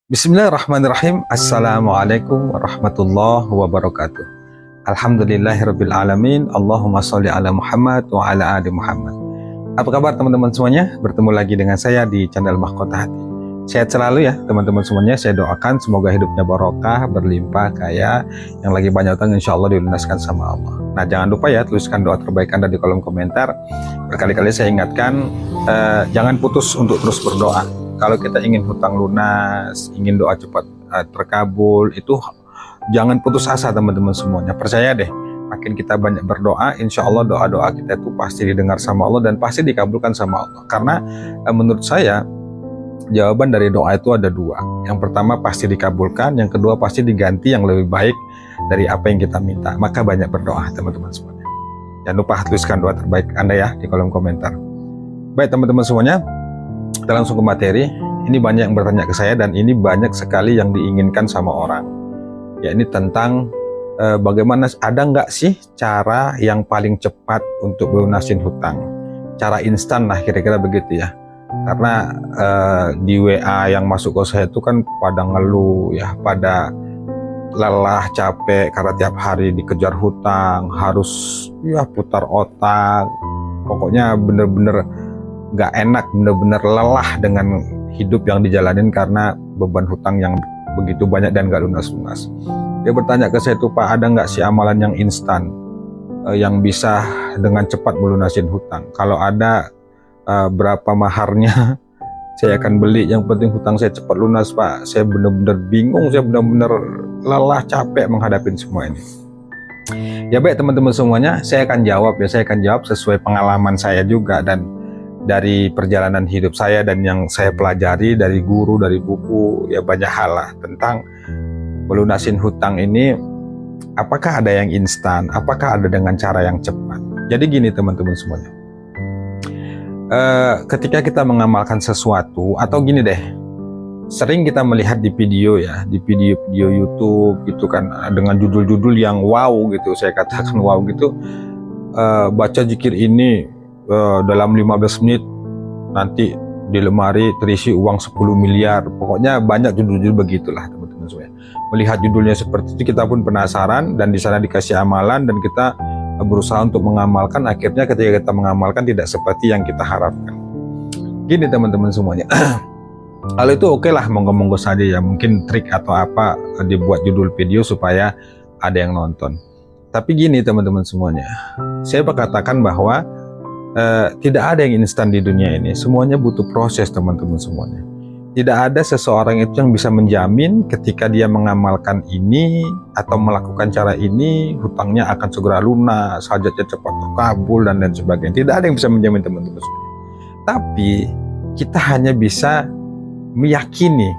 Bismillahirrahmanirrahim. Assalamualaikum warahmatullahi wabarakatuh. Alhamdulillahirabbil alamin. Allahumma sholli ala Muhammad wa ala ali Muhammad. Apa kabar teman-teman semuanya? Bertemu lagi dengan saya di channel Mahkota Hati. Sehat selalu ya teman-teman semuanya. Saya doakan semoga hidupnya barokah, berlimpah, kaya. Yang lagi banyak utang insya Allah dilunaskan sama Allah. Nah, jangan lupa ya tuliskan doa terbaik Anda di kolom komentar. Berkali-kali saya ingatkan, jangan putus untuk terus berdoa. Kalau kita ingin hutang lunas, ingin doa cepat terkabul, itu jangan putus asa teman-teman semuanya. Percaya deh, makin kita banyak berdoa, insya Allah doa-doa kita itu pasti didengar sama Allah dan pasti dikabulkan sama Allah. Karena menurut saya, jawaban dari doa itu ada dua. Yang pertama pasti dikabulkan, yang kedua pasti diganti yang lebih baik dari apa yang kita minta. Maka banyak berdoa teman-teman semuanya. Jangan lupa tuliskan doa terbaik Anda ya di kolom komentar. Baik teman-teman semuanya, kita langsung ke materi. Ini banyak yang bertanya ke saya dan ini banyak sekali yang diinginkan sama orang. Ya, ini tentang bagaimana, ada nggak sih cara yang paling cepat untuk melunasin hutang? Cara instan lah kira-kira begitu ya. Karena di WA yang masuk ke saya itu kan pada ngeluh ya, pada lelah, capek karena tiap hari dikejar hutang, harus ya putar otak. Pokoknya bener-bener nggak enak, bener-bener lelah dengan hidup yang dijalanin karena beban hutang yang begitu banyak dan nggak lunas-lunas. Dia bertanya ke saya tuh, Pak, ada nggak sih amalan yang instan yang bisa dengan cepat melunasin hutang? Kalau ada, berapa maharnya? Saya akan beli, yang penting hutang saya cepat lunas, Pak. Saya bener-bener bingung, saya bener-bener lelah, capek menghadapin semua ini. Ya baik teman-teman semuanya, saya akan jawab ya, saya akan jawab sesuai pengalaman saya juga dan dari perjalanan hidup saya dan yang saya pelajari dari guru, dari buku, ya banyak hal lah tentang melunasin hutang ini. Apakah ada yang instan? Apakah ada dengan cara yang cepat? Jadi gini teman-teman semuanya, ketika kita mengamalkan sesuatu, atau gini deh, sering kita melihat di video ya, di video-video YouTube gitu kan, dengan judul-judul yang wow gitu, saya katakan wow gitu, baca zikir ini dalam 15 menit nanti di lemari terisi uang 10 miliar. Pokoknya banyak judul-judul begitulah teman-teman semua. Melihat judulnya seperti itu kita pun penasaran dan di sana dikasih amalan dan kita berusaha untuk mengamalkan. Akhirnya ketika kita mengamalkan tidak seperti yang kita harapkan. Gini teman-teman semuanya. Kalau itu oke lah, monggo-monggo saja ya, mungkin trik atau apa dibuat judul video supaya ada yang nonton. Tapi gini teman-teman semuanya, saya berkatakan bahwa tidak ada yang instan di dunia ini. Semuanya butuh proses teman-teman semuanya. Tidak ada seseorang itu yang bisa menjamin ketika dia mengamalkan ini atau melakukan cara ini hutangnya akan segera lunas, hajatnya cepat terkabul dan lain sebagainya. Tidak ada yang bisa menjamin teman-teman semuanya. Tapi kita hanya bisa meyakini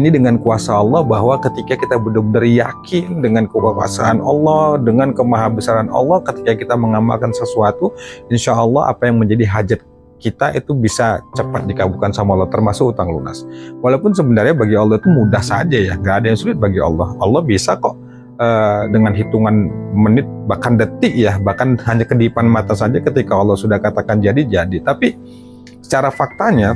dengan kuasa Allah bahwa ketika kita benar-benar yakin dengan kekuasaan Allah, dengan kemahabesaran Allah, ketika kita mengamalkan sesuatu, insya Allah apa yang menjadi hajat kita itu bisa cepat dikabulkan sama Allah, termasuk utang lunas. Walaupun sebenarnya bagi Allah itu mudah saja ya, gak ada yang sulit bagi Allah. Allah bisa kok dengan hitungan menit, bahkan detik ya, bahkan hanya kedipan mata saja ketika Allah sudah katakan jadi. Tapi secara faktanya,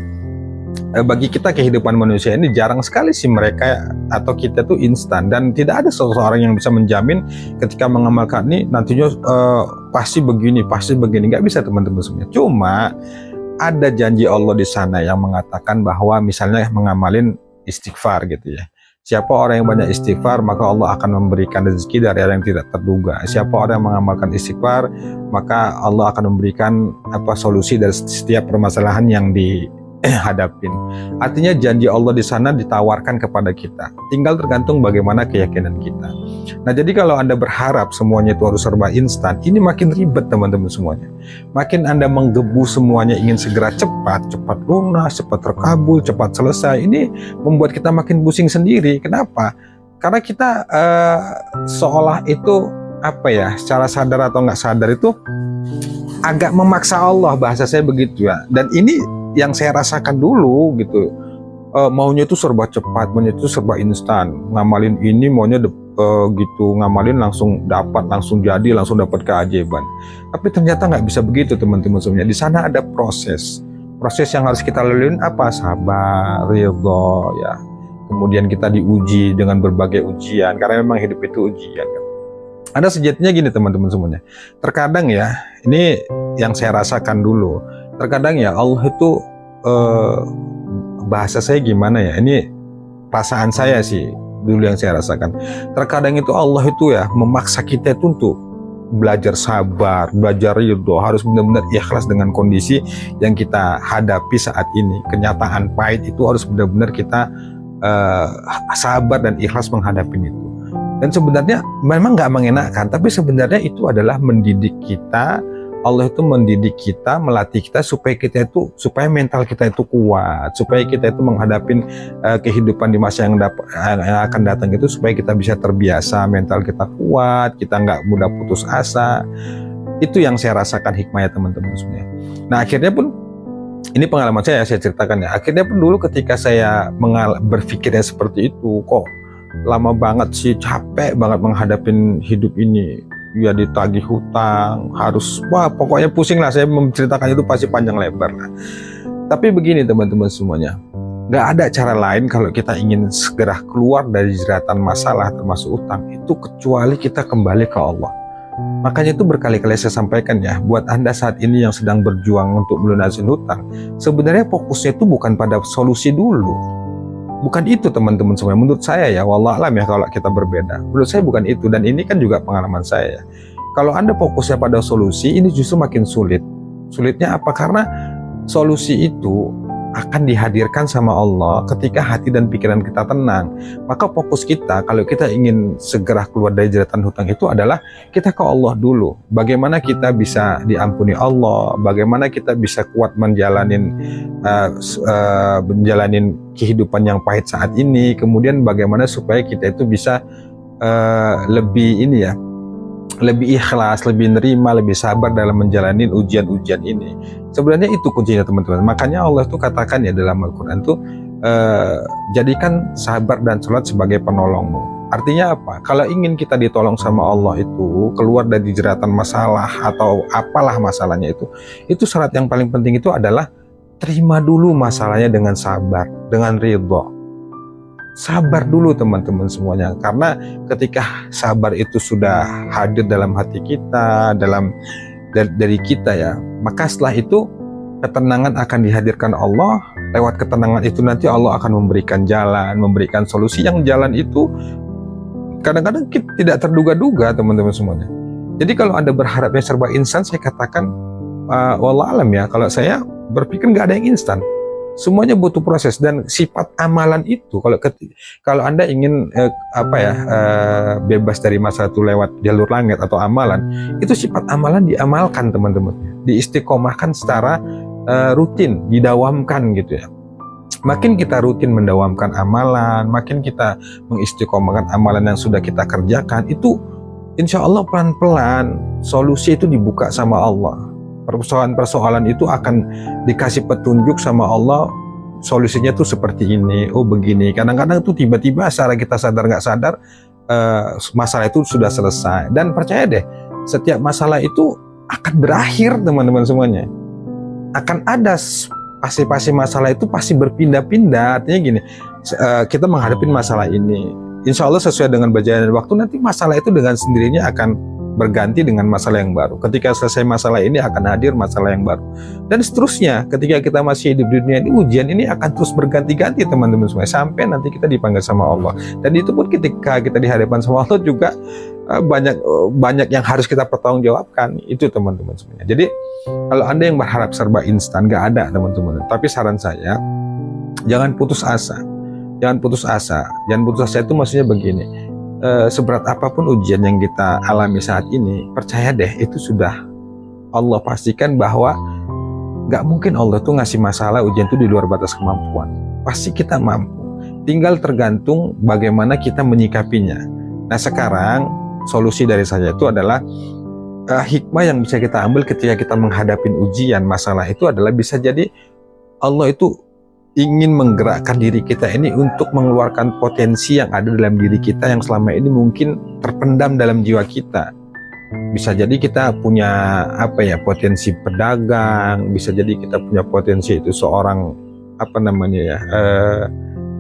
bagi kita kehidupan manusia ini jarang sekali sih mereka atau kita tuh instan, dan tidak ada seseorang yang bisa menjamin ketika mengamalkan ini nantinya pasti begini, nggak bisa teman-teman semuanya. Cuma ada janji Allah di sana yang mengatakan bahwa misalnya mengamalin istighfar gitu ya. Siapa orang yang banyak istighfar, maka Allah akan memberikan rezeki dari hal yang tidak terduga. Siapa orang yang mengamalkan istighfar, maka Allah akan memberikan solusi dari setiap permasalahan yang dihadapin. Artinya janji Allah di sana ditawarkan kepada kita. Tinggal tergantung bagaimana keyakinan kita. Nah, jadi kalau Anda berharap semuanya itu harus serba instan, ini makin ribet teman-teman semuanya. Makin Anda menggebu semuanya ingin segera cepat lunas, cepat terkabul, cepat selesai. Ini membuat kita makin pusing sendiri. Kenapa? Karena kita seolah itu secara sadar atau nggak sadar itu agak memaksa Allah, bahasa saya begitu ya. Dan ini yang saya rasakan dulu gitu, maunya itu serba cepat, maunya itu serba instan, ngamalin ini maunya gitu, ngamalin langsung dapat, langsung jadi, langsung dapat keajaiban. Tapi ternyata nggak bisa begitu teman-teman semuanya. Di sana ada proses yang harus kita lalui, sabar, ridho ya. kemudian kita diuji dengan berbagai ujian, karena memang hidup itu ujian kan. Ada sejatinya gini teman-teman semuanya, terkadang ya, ini yang saya rasakan dulu, terkadang ya Allah itu bahasa saya gimana ya, ini perasaan saya sih dulu yang saya rasakan, terkadang itu Allah itu ya memaksa kita itu untuk belajar sabar, belajar ridho, harus benar-benar ikhlas dengan kondisi yang kita hadapi saat ini. Kenyataan pahit itu harus benar-benar kita sabar dan ikhlas menghadapi itu. Dan sebenarnya memang nggak mengenakan, tapi sebenarnya itu adalah mendidik kita. Allah itu mendidik kita, melatih kita supaya mental kita itu kuat, supaya kita itu menghadapi kehidupan di masa yang akan datang itu, supaya kita bisa terbiasa, mental kita kuat, kita nggak mudah putus asa. Itu yang saya rasakan hikmahnya teman-teman semuanya. Nah akhirnya pun ini pengalaman saya ceritakan ya. Akhirnya pun dulu ketika saya berpikirnya seperti itu, kok lama banget sih, capek banget menghadapi hidup ini. Ya ditagih hutang, harus, wah pokoknya pusing lah, saya menceritakan itu pasti panjang lebar lah. Tapi begini teman-teman semuanya, nggak ada cara lain kalau kita ingin segera keluar dari jeratan masalah termasuk utang itu kecuali kita kembali ke Allah. Makanya itu berkali-kali saya sampaikan ya, buat Anda saat ini yang sedang berjuang untuk melunasi hutang, sebenarnya fokusnya itu bukan pada solusi dulu. Bukan itu teman-teman semua, menurut saya ya, wallahualam ya kalau kita berbeda. Menurut saya bukan itu, dan ini kan juga pengalaman saya. Kalau Anda fokusnya pada solusi, ini justru makin sulit. Sulitnya apa? Karena solusi itu akan dihadirkan sama Allah ketika hati dan pikiran kita tenang. Maka fokus kita, kalau kita ingin segera keluar dari jeratan hutang itu adalah kita ke Allah dulu. Bagaimana kita bisa diampuni Allah, bagaimana kita bisa kuat menjalanin kehidupan yang pahit saat ini, kemudian bagaimana supaya kita itu bisa lebih ikhlas, lebih nerima, lebih sabar dalam menjalani ujian-ujian ini. Sebenarnya itu kuncinya teman-teman. Makanya Allah itu katakan ya dalam Al-Quran itu, jadikan sabar dan sholat sebagai penolongmu. Artinya apa? Kalau ingin kita ditolong sama Allah itu, keluar dari jeratan masalah atau apalah masalahnya itu syarat yang paling penting itu adalah terima dulu masalahnya dengan sabar, dengan ridho. Sabar dulu teman-teman semuanya, karena ketika sabar itu sudah hadir dalam hati kita, dari kita ya, maka setelah itu ketenangan akan dihadirkan Allah. Lewat ketenangan itu nanti Allah akan memberikan jalan, memberikan solusi, yang jalan itu kadang-kadang tidak terduga-duga teman-teman semuanya. Jadi kalau Anda berharapnya serba instan, saya katakan wallahualam ya, kalau saya berpikir nggak ada yang instan. Semuanya butuh proses, dan sifat amalan itu kalau Anda ingin bebas dari masalah itu lewat jalur langit atau amalan, itu sifat amalan diamalkan teman-teman, diistiqomahkan secara rutin, didawamkan gitu ya. Makin kita rutin mendawamkan amalan, makin kita mengistiqomahkan amalan yang sudah kita kerjakan, itu insya Allah pelan-pelan solusi itu dibuka sama Allah. Persoalan-persoalan itu akan dikasih petunjuk sama Allah, solusinya tuh seperti ini, oh begini. Kadang-kadang tuh tiba-tiba secara kita sadar nggak sadar masalah itu sudah selesai. Dan percaya deh, setiap masalah itu akan berakhir teman-teman semuanya. Akan ada pasti masalah itu pasti berpindah-pindah. Artinya gini, kita menghadapi masalah ini, insya Allah sesuai dengan berjalannya waktu, nanti masalah itu dengan sendirinya akan berganti dengan masalah yang baru. Ketika selesai masalah ini akan hadir masalah yang baru, dan seterusnya. Ketika kita masih hidup di dunia ini, ujian ini akan terus berganti-ganti teman-teman semua, sampai nanti kita dipanggil sama Allah. Dan itu pun ketika kita di hadapan sama Allah juga banyak yang harus kita pertanggungjawabkan. Itu teman-teman semuanya. Jadi kalau Anda yang berharap serba instan, nggak ada teman-teman. Tapi saran saya, jangan putus asa. Jangan putus asa. Jangan putus asa itu maksudnya begini, seberat apapun ujian yang kita alami saat ini, percaya deh, itu sudah Allah pastikan bahwa gak mungkin Allah tuh ngasih masalah ujian itu di luar batas kemampuan. Pasti kita mampu, tinggal tergantung bagaimana kita menyikapinya. Nah sekarang solusi dari saya itu adalah hikmah yang bisa kita ambil ketika kita menghadapi ujian masalah itu adalah, bisa jadi Allah itu ingin menggerakkan diri kita ini untuk mengeluarkan potensi yang ada dalam diri kita yang selama ini mungkin terpendam dalam jiwa kita. Bisa jadi kita punya potensi pedagang, bisa jadi kita punya potensi itu seorang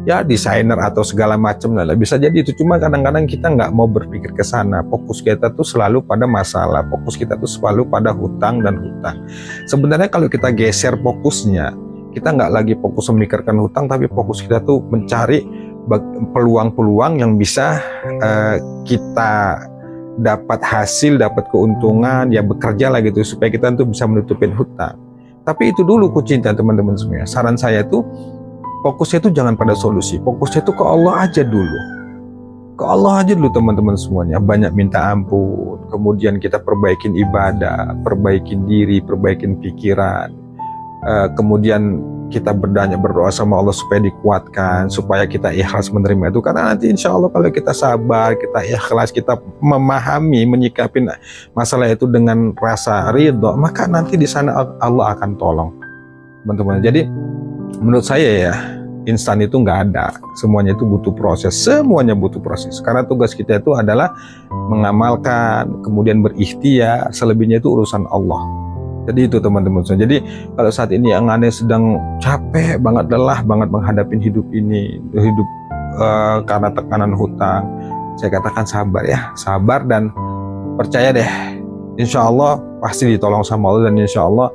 ya desainer atau segala macam lah, bisa jadi itu. Cuma kadang-kadang kita nggak mau berpikir ke sana. Fokus kita tuh selalu pada masalah, fokus kita tuh selalu pada hutang dan hutang. Sebenarnya kalau kita geser fokusnya, kita nggak lagi fokus memikirkan hutang, tapi fokus kita tuh mencari peluang-peluang yang bisa kita dapat hasil, dapat keuntungan, ya bekerja lah gitu, supaya kita tuh bisa menutupin hutang. Tapi itu dulu kucinta teman-teman semua. Saran saya tuh, fokusnya itu jangan pada solusi, fokusnya itu ke Allah aja dulu. Ke Allah aja dulu teman-teman semuanya. Banyak minta ampun, kemudian kita perbaikin ibadah, perbaikin diri, perbaikin pikiran. Kemudian kita berdoa sama Allah supaya dikuatkan, supaya kita ikhlas menerima itu. Karena nanti insya Allah kalau kita sabar, kita ikhlas, kita memahami, menyikapi masalah itu dengan rasa ridho, maka nanti di sana Allah akan tolong, teman-teman. Jadi menurut saya ya, instan itu nggak ada, semuanya itu butuh proses, semuanya butuh proses. Karena tugas kita itu adalah mengamalkan, kemudian berikhtiar, selebihnya itu urusan Allah. Jadi itu teman-teman. Jadi kalau saat ini yang Anda sedang capek banget, lelah banget menghadapi hidup ini, karena tekanan hutang, saya katakan sabar ya, sabar dan percaya deh, insya Allah pasti ditolong sama Allah, dan insya Allah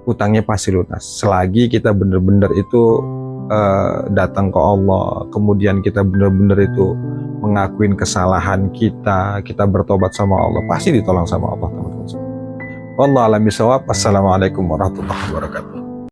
hutangnya pasti lunas. Selagi kita benar-benar itu datang ke Allah, kemudian kita benar-benar itu mengakuin kesalahan kita, kita bertobat sama Allah, pasti ditolong sama Allah, teman-teman. Wallahu a'lam bishawab. Assalamualaikum warahmatullahi wabarakatuh.